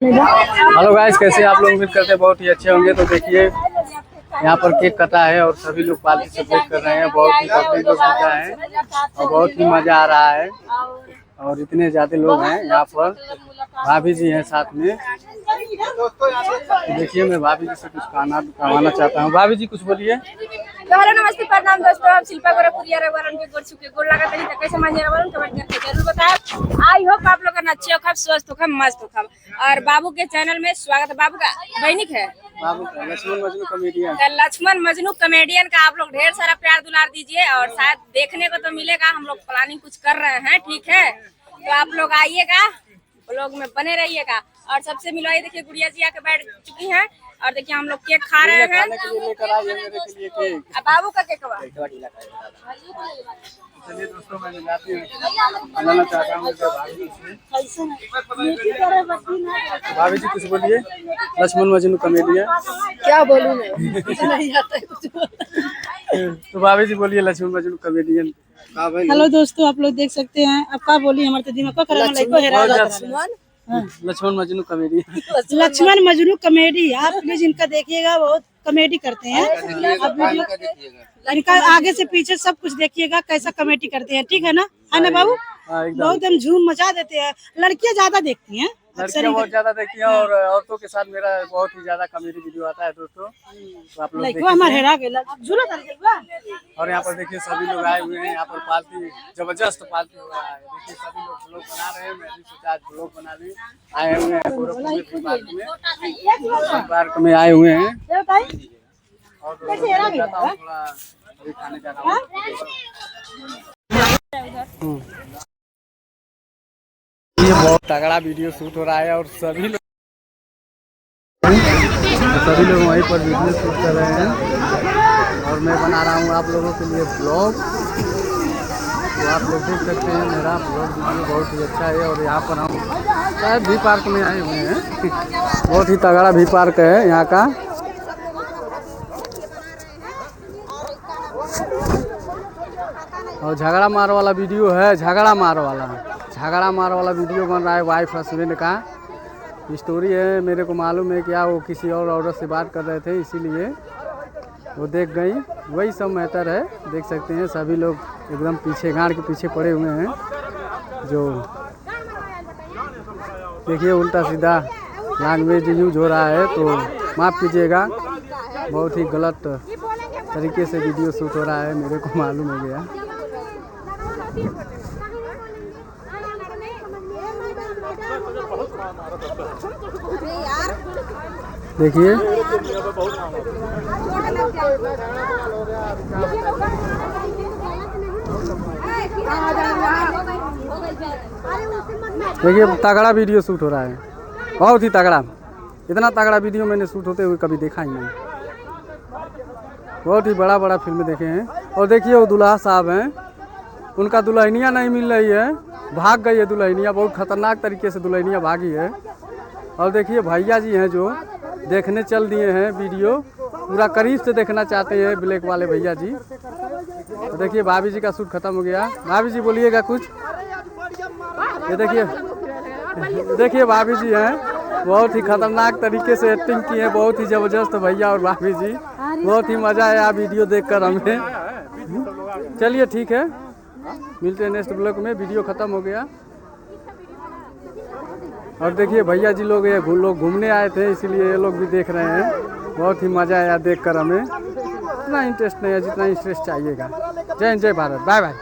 Hello guys, कैसे आप लोग? उम्मीद करते हैं बहुत ही अच्छे होंगे। तो देखिए यहाँ पर केक कटा है और सभी लोग पार्टी सेलिब्रेट कर रहे हैं। बहुत ही पब्लिक लोग जुटा है और बहुत ही मजा आ रहा है और इतने ज्यादा लोग हैं यहाँ पर। भाभी जी हैं साथ में। देखिए मैं भाभी जी से कुछ कहना चाहता हूँ। भाभी जी कुछ बोलिए। हेलो नमस्ते प्रणाम दोस्तों, हम शिल्पा गोरखपुरिया रघुवरन के गोड़ लगा तनी तक कैसे मानिए रघुवरन कमेंट करके जरूर बताएं। आई होप आप लोग अच्छे हो, खब स्वस्थ हो, खब मस्त हो, खब। और बाबू के चैनल में स्वागत है। बाबू का दैनिक है बाबू लक्ष्मण मजनू कॉमेडियन। लक्ष्मण मजनू कॉमेडियन का आप लोग ढेर सारा प्यार दुलार दीजिए और शायद देखने को तो मिलेगा। हम लोग प्लानिंग कुछ कर रहे हैं, ठीक है? तो आप लोग आइएगा, ब्लॉग में बने रहिएगा। और सबसे मिलवाइए। देखिए गुड़िया जी आके बैठ चुकी हैं और देखिए हम लोग केक खा रहे हैं। अब बाबू का केक हुआ। चलिए दोस्तों, मैं मिलाना चाहता हूँ भाभी जी कुछ बोलिए। लक्ष्मण मजनू कॉमेडियन। क्या बोलूं मैं, कुछ नहीं आता है कुछ। तो भाभी जी बोलिए लक्ष्मण मजनू कॉमेडियन। हेलो दोस्तों, आप लोग देख सकते हैं। अब क्या बोलिए, हमारे तो दिमाग को लक्ष्मण मजनू कॉमेडियन। लक्ष्मण मजनू कॉमेडी। आप प्लीज इनका देखिएगा, बहुत कॉमेडी करते हैं। अब इनका आगे से पीछे सब कुछ देखिएगा कैसा कॉमेडी करते हैं, ठीक है ना? है ना बाबू? बहुत हम झूम मचा देते हैं। लड़कियां ज्यादा देखती हैं, लड़कियां बहुत ज्यादा देखती हैं और औरतों के साथ मेरा बहुत ही ज्यादा कॉमेडी वीडियो आता है दोस्तों। तो आप लोग देखिए। और यहाँ पर देखिए सभी लोग आए हुए हैं। यहाँ पर पार्टी जबरदस्त पार्टी हो रहा है। देखिए सभी लोग ब्लॉग बना रहे हैं। मैं भी सोचा आज ब्लॉग बना ली। आए हुए हैं पार्क में आए हुए हैं और थोड़ा खाने जा रहा हूँ। ये बहुत तगड़ा वीडियो शूट हो रहा है और सभी लोग वहीं पर वीडियो शूट कर रहे हैं और मैं बना रहा हूँ आप लोगों के लिए ब्लॉग। तो आप लोग देख सकते हैं मेरा ब्लॉग वीडियो बहुत ही अच्छा है। और यहाँ पर हम शायद भी पार्क में आए हुए हैं। बहुत ही तगड़ा भी पार्क है यहाँ का। और झगड़ा मार वाला वीडियो है। झगड़ा मार वाला वीडियो बन रहा है। वाइफ हस्बैंड का स्टोरी है। मेरे को मालूम है क्या वो किसी और औरत से बात कर रहे थे, इसीलिए वो देख गई। वही सब मैटर है। देख सकते हैं सभी लोग एकदम पीछे गाड़ के पीछे पड़े हुए हैं। जो देखिए उल्टा सीधा लैंग्वेज यूज हो रहा है, तो माफ़ कीजिएगा। बहुत ही गलत तरीके से वीडियो शूट हो रहा है, मेरे को मालूम हो गया। देखिए तगड़ा वीडियो शूट हो रहा है, बहुत ही तगड़ा। इतना तगड़ा वीडियो मैंने शूट होते हुए कभी देखा ही नहीं। बहुत ही बड़ा फिल्म देखे हैं। और देखिए वो दुल्हा साहब हैं, उनका दुल्हनिया नहीं मिल रही है, भाग गई है दुल्हनिया। बहुत खतरनाक तरीके से दुल्हनिया भागी है। और देखिए भैया जी हैं जो देखने चल दिए हैं वीडियो, पूरा करीब से देखना चाहते हैं ब्लैक वाले भैया जी। तो देखिए भाभी जी का शूट खत्म हो गया। भाभी जी बोलिएगा कुछ। ये देखिए भाभी जी हैं, बहुत ही खतरनाक तरीके से एक्टिंग की है। बहुत ही जबरदस्त भैया और भाभी जी। बहुत ही मजा आया वीडियो देखकर हमें। चलिए ठीक है, मिलते हैं नेक्स्ट ब्लॉग में। वीडियो खत्म हो गया। और देखिए भैया जी लोग घूमने आए थे, इसीलिए ये लोग भी देख रहे हैं। बहुत ही मजा आया देखकर हमें। इतना इंटरेस्ट नहीं है जितना इंटरेस्ट चाहिएगा। जय हिंद, जय भारत, बाय बाय।